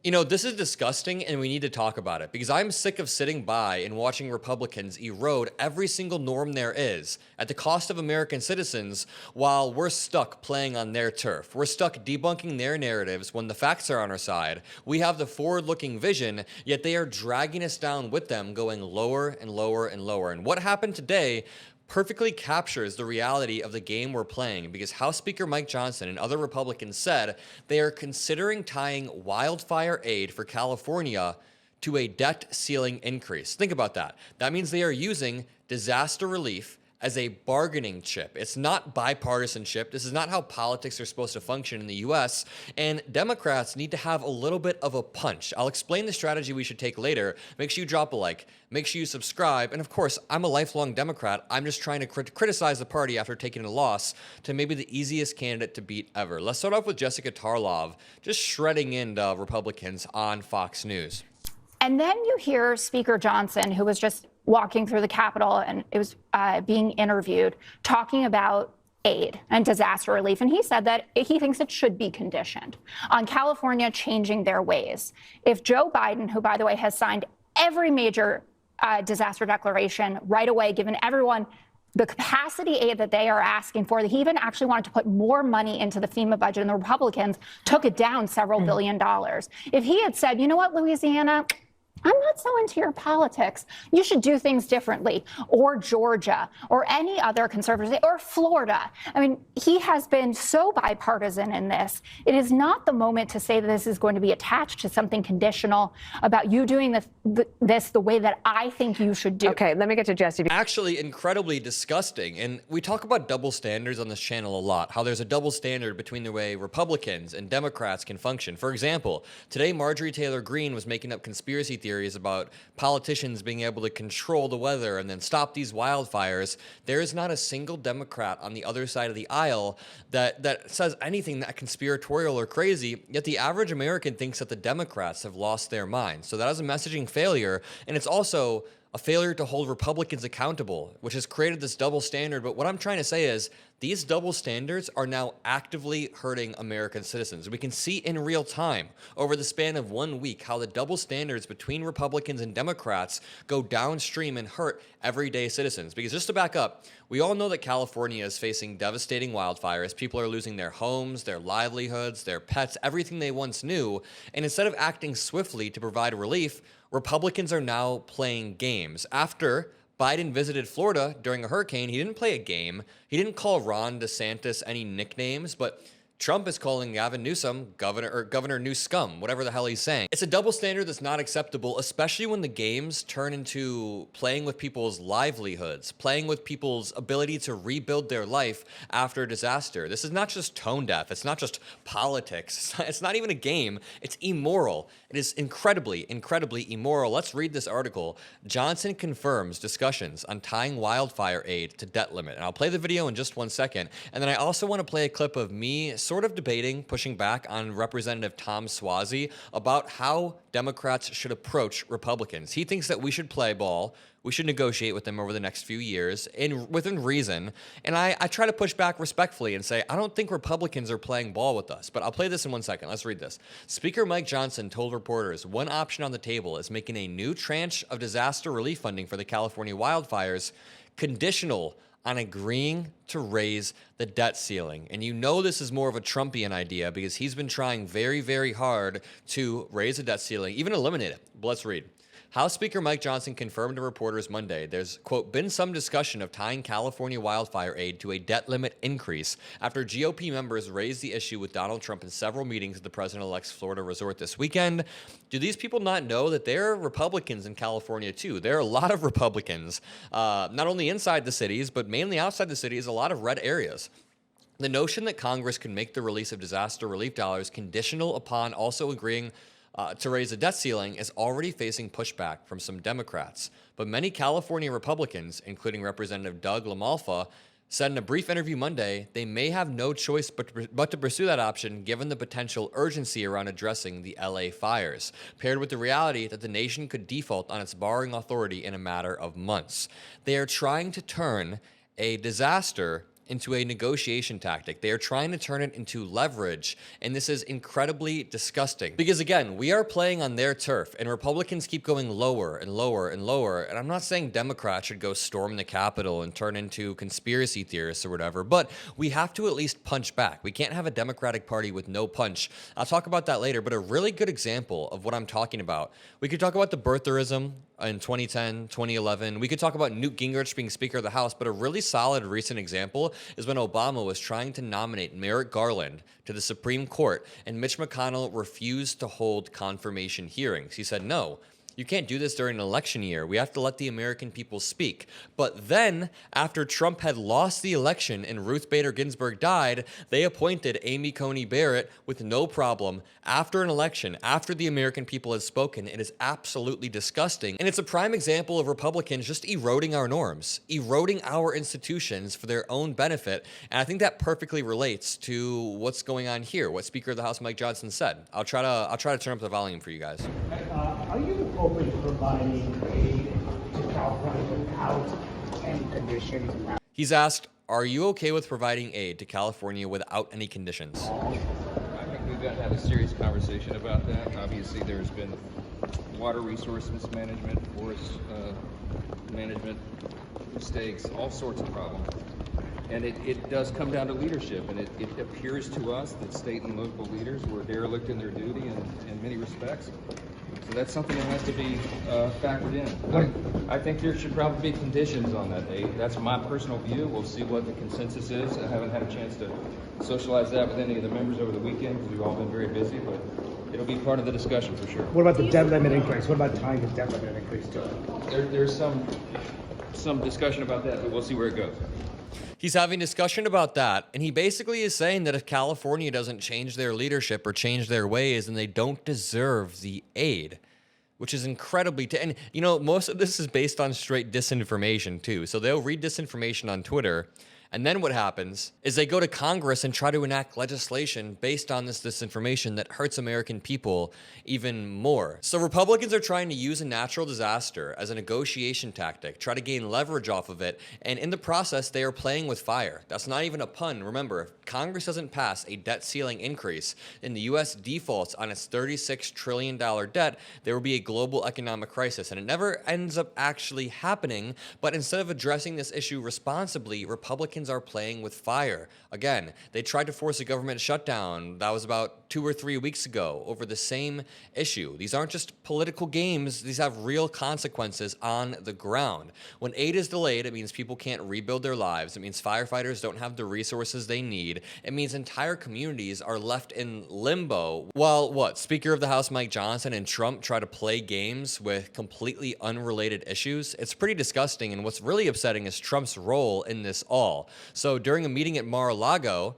You know, this is disgusting and we need to talk about it because I'm sick of sitting by and watching Republicans erode every single norm there is at the cost of American citizens while we're stuck playing on their turf. We're stuck debunking their narratives when the facts are on our side. We have the forward-looking vision, yet they are dragging us down with them, going lower and lower and lower. And what happened today perfectly captures the reality of the game we're playing because House Speaker Mike Johnson and other Republicans said they are considering tying wildfire aid for California to a debt ceiling increase. Think about that. That means they are using disaster relief as a bargaining chip. It's not bipartisanship. This is not how politics are supposed to function in the US, and Democrats need to have a little bit of a punch. I'll explain the strategy we should take later. Make sure you drop a like, make sure you subscribe, and of course, I'm a lifelong Democrat. I'm just trying to criticize the party after taking a loss to maybe the easiest candidate to beat ever. Let's start off with Jessica Tarlov, just shredding into Republicans on Fox News. And then you hear Speaker Johnson, who was just walking through the Capitol and it was being interviewed, talking about aid and disaster relief. And he said that he thinks it should be conditioned on California changing their ways. If Joe Biden, who, by the way, has signed every major disaster declaration right away, given everyone the capacity aid that they are asking for, that he even actually wanted to put more money into the FEMA budget, and the Republicans took it down several $billion. If he had said, you know what, Louisiana, I'm not so into your politics. You should do things differently. Or Georgia, or any other conservative state, or Florida. I mean, he has been so bipartisan in this. It is not the moment to say that this is going to be attached to something conditional about you doing this the way that I think you should do. Okay, let me get to Jesse. Actually, incredibly disgusting. And we talk about double standards on this channel a lot, how there's a double standard between the way Republicans and Democrats can function. For example, today Marjorie Taylor Greene was making up conspiracy theories about politicians being able to control the weather and then stop these wildfires. There is not a single Democrat on the other side of the aisle that says anything that conspiratorial or crazy, yet the average American thinks that the Democrats have lost their minds. So that is a messaging failure, and it's also a failure to hold Republicans accountable, which has created this double standard. But what I'm trying to say is these double standards are now actively hurting American citizens. We can see in real time over the span of 1 week how the double standards between Republicans and Democrats go downstream and hurt everyday citizens. Because just to back up, we all know that California is facing devastating wildfires. People are losing their homes, their livelihoods, their pets, everything they once knew. And instead of acting swiftly to provide relief, Republicans are now playing games. After Biden visited Florida during a hurricane, he didn't play a game. He didn't call Ron DeSantis any nicknames, but Trump is calling Gavin Newsom Governor New Scum, whatever the hell he's saying. It's a double standard that's not acceptable, especially when the games turn into playing with people's livelihoods, playing with people's ability to rebuild their life after a disaster. This is not just tone deaf. It's not just politics. It's not even a game. It's immoral. It is incredibly, incredibly immoral. Let's read this article. Johnson confirms discussions on tying wildfire aid to debt limit. And I'll play the video in just 1 second. And then I also want to play a clip of me sort of debating, pushing back on Representative Tom Suozzi about how Democrats should approach Republicans. He thinks that we should play ball. We should negotiate with them over the next few years within reason. And I try to push back respectfully and say, I don't think Republicans are playing ball with us. But I'll play this in 1 second. Let's read this. Speaker Mike Johnson told reporters one option on the table is making a new tranche of disaster relief funding for the California wildfires conditional on agreeing to raise the debt ceiling. And you know this is more of a Trumpian idea because he's been trying very, very hard to raise the debt ceiling, even eliminate it. But let's read. House Speaker Mike Johnson confirmed to reporters Monday there's, quote, been some discussion of tying California wildfire aid to a debt limit increase after GOP members raised the issue with Donald Trump in several meetings at the president-elect's Florida resort this weekend. Do these people not know that there are Republicans in California, too? There are a lot of Republicans, not only inside the cities, but mainly outside the cities, a lot of red areas. The notion that Congress can make the release of disaster relief dollars conditional upon also agreeing to raise the debt ceiling is already facing pushback from some Democrats. But many California Republicans, including Representative Doug LaMalfa, said in a brief interview Monday they may have no choice but to pursue that option given the potential urgency around addressing the LA fires, paired with the reality that the nation could default on its borrowing authority in a matter of months. They are trying to turn a disaster into a negotiation tactic. They are trying to turn it into leverage, and this is incredibly disgusting. Because again, we are playing on their turf, and Republicans keep going lower and lower and lower, and I'm not saying Democrats should go storm the Capitol and turn into conspiracy theorists or whatever, but we have to at least punch back. We can't have a Democratic Party with no punch. I'll talk about that later, but a really good example of what I'm talking about. We could talk about the birtherism in 2010, 2011. We could talk about Newt Gingrich being Speaker of the House, but a really solid recent example is when Obama was trying to nominate Merrick Garland to the Supreme Court, and Mitch McConnell refused to hold confirmation hearings. He said, no, you can't do this during an election year. We have to let the American people speak. But then, after Trump had lost the election and Ruth Bader Ginsburg died, they appointed Amy Coney Barrett with no problem after an election, after the American people had spoken. It is absolutely disgusting. And it's a prime example of Republicans just eroding our norms, eroding our institutions for their own benefit. And I think that perfectly relates to what's going on here, what Speaker of the House Mike Johnson said. I'll try to turn up the volume for you guys. Are you open to providing aid to California without any conditions? He's asked, are you okay with providing aid to California without any conditions? I think we've got to have a serious conversation about that. Obviously, there's been water resource mismanagement, forest management mistakes, all sorts of problems. And it does come down to leadership, and it appears to us that state and local leaders were derelict in their duty in many respects. So that's something that has to be factored in. I think there should probably be conditions on that aid. That's my personal view. We'll see what the consensus is. I haven't had a chance to socialize that with any of the members over the weekend because we've all been very busy, but it'll be part of the discussion for sure. What about the debt limit increase? What about tying the debt limit increase to it? There's some discussion about that, but we'll see where it goes. He's having discussion about that, and he basically is saying that if California doesn't change their leadership or change their ways, then they don't deserve the aid, which is incredibly... and, you know, most of this is based on straight disinformation, too. So they'll read disinformation on Twitter, and then what happens is they go to Congress and try to enact legislation based on this disinformation that hurts American people even more. So Republicans are trying to use a natural disaster as a negotiation tactic, try to gain leverage off of it, and in the process, they are playing with fire. That's not even a pun. Remember, if Congress doesn't pass a debt ceiling increase and the U.S. defaults on its $36 trillion debt, there will be a global economic crisis, and it never ends up actually happening, but instead of addressing this issue responsibly, Republicans are playing with fire. Again, they tried to force a government shutdown. That was about 2 or 3 weeks ago over the same issue. These aren't just political games. These have real consequences on the ground. When aid is delayed, it means people can't rebuild their lives. It means firefighters don't have the resources they need. It means entire communities are left in limbo. While Speaker of the House Mike Johnson and Trump try to play games with completely unrelated issues, it's pretty disgusting. And what's really upsetting is Trump's role in this all. So during a meeting at Mar-a-Lago,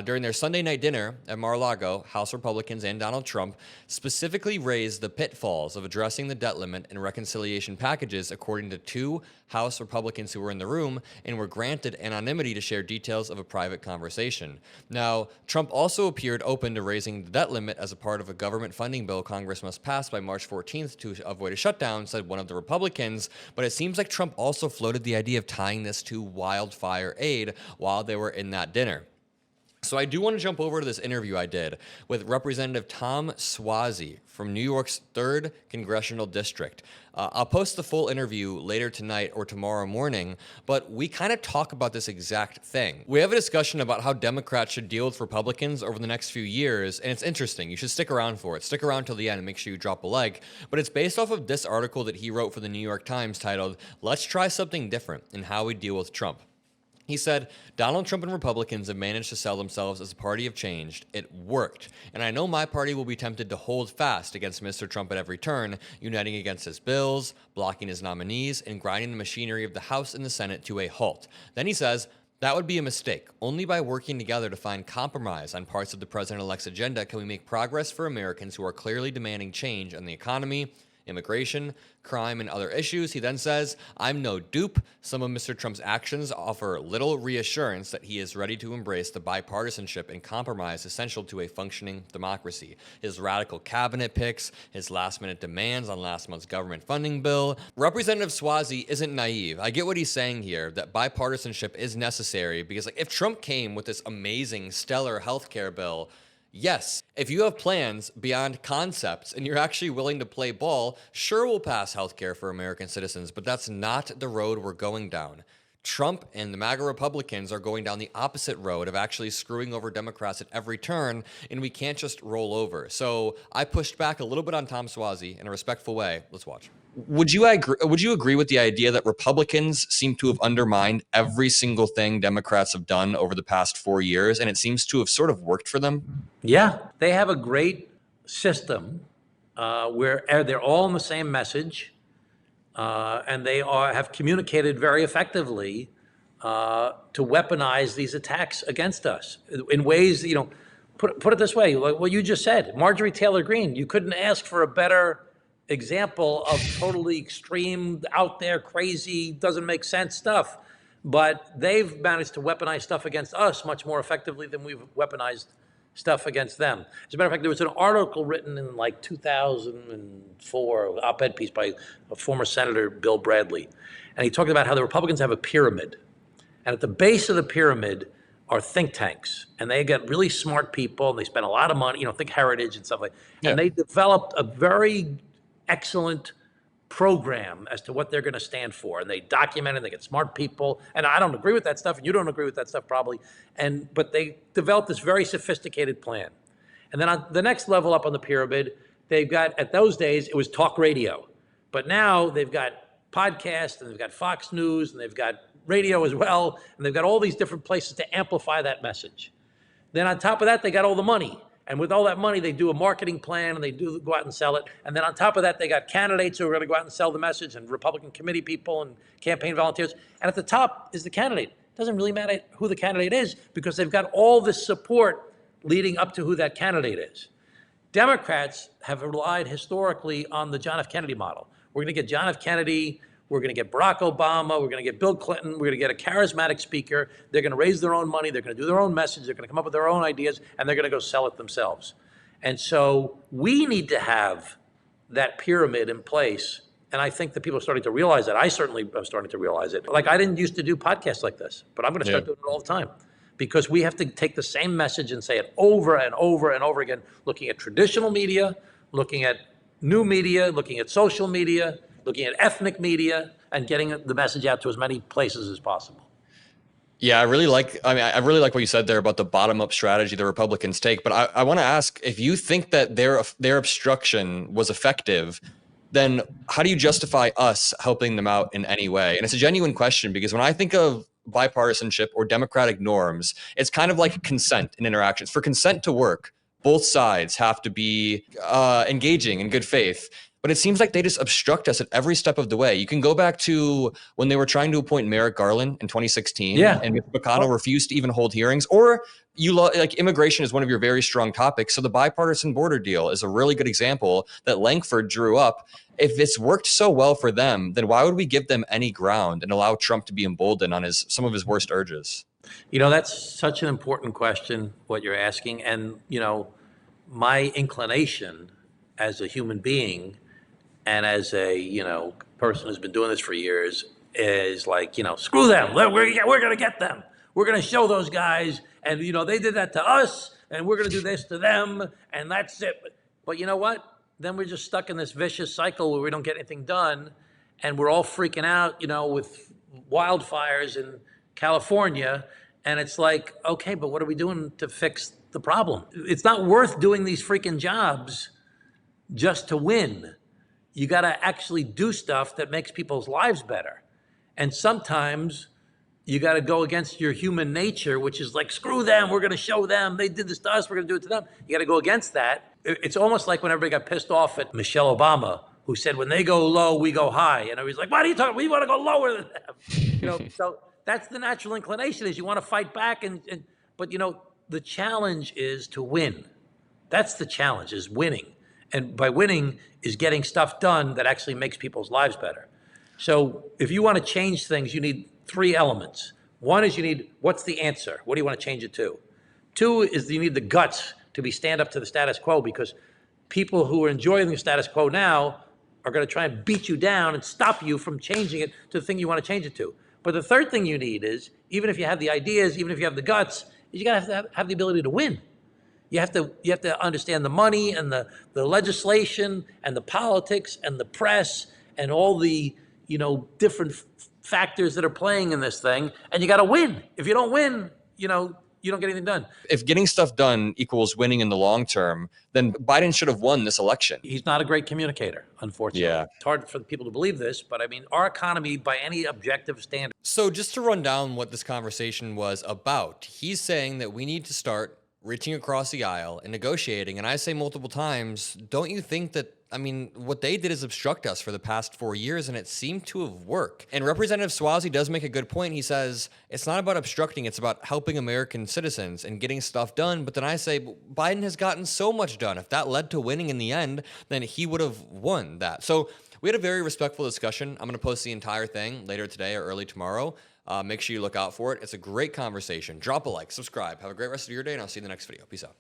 during their Sunday night dinner at Mar-a-Lago, House Republicans and Donald Trump specifically raised the pitfalls of addressing the debt limit and reconciliation packages, according to 2 House Republicans who were in the room and were granted anonymity to share details of a private conversation. Now, Trump also appeared open to raising the debt limit as a part of a government funding bill Congress must pass by March 14th to avoid a shutdown, said one of the Republicans, but it seems like Trump also floated the idea of tying this to wildfire aid while they were in that dinner. So I do want to jump over to this interview I did with Representative Tom Suozzi from New York's 3rd Congressional District. I'll post the full interview later tonight or tomorrow morning, but we kind of talk about this exact thing. We have a discussion about how Democrats should deal with Republicans over the next few years, and it's interesting. You should stick around for it. Stick around till the end and make sure you drop a like. But it's based off of this article that he wrote for the New York Times titled, "Let's Try Something Different in How We Deal with Trump." He said, Donald Trump and Republicans have managed to sell themselves as a party of change. It worked. And I know my party will be tempted to hold fast against Mr. Trump at every turn, uniting against his bills, blocking his nominees, and grinding the machinery of the House and the Senate to a halt. Then he says, that would be a mistake. Only by working together to find compromise on parts of the president-elect's agenda can we make progress for Americans who are clearly demanding change in the economy, immigration, crime, and other issues. He then says, I'm no dupe. Some of Mr. Trump's actions offer little reassurance that he is ready to embrace the bipartisanship and compromise essential to a functioning democracy. His radical cabinet picks, his last-minute demands on last month's government funding bill. Representative Suozzi isn't naive. I get what he's saying here, that bipartisanship is necessary because if Trump came with this amazing, stellar healthcare bill, yes, if you have plans beyond concepts and you're actually willing to play ball, sure, we'll pass healthcare for American citizens, but that's not the road we're going down. Trump and the MAGA Republicans are going down the opposite road of actually screwing over Democrats at every turn, and we can't just roll over. So I pushed back a little bit on Tom Suozzi in a respectful way. Let's watch. Would you agree with the idea that Republicans seem to have undermined every single thing Democrats have done over the past 4 years, and it seems to have sort of worked for them? Yeah, they have a great system where they're all in the same message, and they have communicated very effectively to weaponize these attacks against us in ways, put it this way, like what you just said, Marjorie Taylor Greene, you couldn't ask for a better example of totally extreme, out there, crazy, doesn't make sense stuff. But they've managed to weaponize stuff against us much more effectively than we've weaponized stuff against them. As a matter of fact, there was an article written in like 2004, an op-ed piece by a former Senator Bill Bradley. And he talked about how the Republicans have a pyramid. And at the base of the pyramid are think tanks. And they get really smart people, and they spend a lot of money, think Heritage and stuff like that. Yeah. And they developed a very excellent program as to what they're going to stand for, and they document it. They get smart people, and I don't agree with that stuff, and you don't agree with that stuff probably. But they developed this very sophisticated plan. And then on the next level up on the pyramid, they've got, at those days it was talk radio, but now they've got podcasts, and they've got Fox News, and they've got radio as well, and they've got all these different places to amplify that message. Then on top of that, they got all the money. And with all that money, they do a marketing plan, and they go out and sell it. And then on top of that, they got candidates who are going to go out and sell the message, and Republican committee people and campaign volunteers. And at the top is the candidate. It doesn't really matter who the candidate is because they've got all this support leading up to who that candidate is. Democrats have relied historically on the John F. Kennedy model. We're going to get John F. Kennedy. We're going to get Barack Obama. We're going to get Bill Clinton. We're going to get a charismatic speaker. They're going to raise their own money. They're going to do their own message. They're going to come up with their own ideas, and they're going to go sell it themselves. And so we need to have that pyramid in place. And I think that people are starting to realize that. I certainly am starting to realize it. Like, I didn't used to do podcasts like this, but I'm going to start doing it all the time because we have to take the same message and say it over and over and over again, looking at traditional media, looking at new media, looking at social media, looking at ethnic media, and getting the message out to as many places as possible. Yeah, I really like what you said there about the bottom-up strategy the Republicans take. But I want to ask, if you think that their obstruction was effective, then how do you justify us helping them out in any way? And it's a genuine question because when I think of bipartisanship or democratic norms, it's kind of like consent in interactions. For consent to work, both sides have to be engaging in good faith. But it seems like they just obstruct us at every step of the way. You can go back to when they were trying to appoint Merrick Garland in 2016, and Mitch McConnell refused to even hold hearings. Or immigration is one of your very strong topics. So the bipartisan border deal is a really good example that Langford drew up. If it's worked so well for them, then why would we give them any ground and allow Trump to be emboldened on some of his worst urges? That's such an important question, what you're asking. And, my inclination as a human being and as a, person who's been doing this for years is like, screw them. We're going to get them. We're going to show those guys. And, they did that to us and we're going to do this to them. And that's it. But you know what? Then we're just stuck in this vicious cycle where we don't get anything done. And we're all freaking out, with wildfires in California. And it's like, okay, but what are we doing to fix the problem? It's not worth doing these freaking jobs just to win. You got to actually do stuff that makes people's lives better. And sometimes you got to go against your human nature, which is like, screw them. We're going to show them. They did this to us. We're going to do it to them. You got to go against that. It's almost like when everybody got pissed off at Michelle Obama, who said, when they go low, we go high. And everybody's like, what are you talking about? We want to go lower than them. So that's the natural inclination is you want to fight back. But the challenge is to win. That's the challenge, is winning. And by winning is getting stuff done that actually makes people's lives better. So if you want to change things, you need three elements. One is you need, what's the answer? What do you want to change it to? Two is you need the guts to stand up to the status quo, because people who are enjoying the status quo now are going to try and beat you down and stop you from changing it to the thing you want to change it to. But the third thing you need is, even if you have the ideas, even if you have the guts, is you got to have the ability to win. You have to understand the money and the legislation and the politics and the press and all the, different factors that are playing in this thing, and you got to win. If you don't win, you don't get anything done. If getting stuff done equals winning in the long term, then Biden should have won this election. He's not a great communicator, unfortunately. Yeah. It's hard for people to believe this, but I mean, our economy, by any objective standard. So just to run down what this conversation was about, he's saying that we need to start reaching across the aisle and negotiating. And I say multiple times, don't you think that, what they did is obstruct us for the past 4 years, and it seemed to have worked. And Representative Suozzi does make a good point. He says, it's not about obstructing, it's about helping American citizens and getting stuff done. But then I say, Biden has gotten so much done. If that led to winning in the end, then he would have won that. So we had a very respectful discussion. I'm going to post the entire thing later today or early tomorrow. Make sure you look out for it. It's a great conversation. Drop a like, subscribe. Have a great rest of your day, and I'll see you in the next video. Peace out.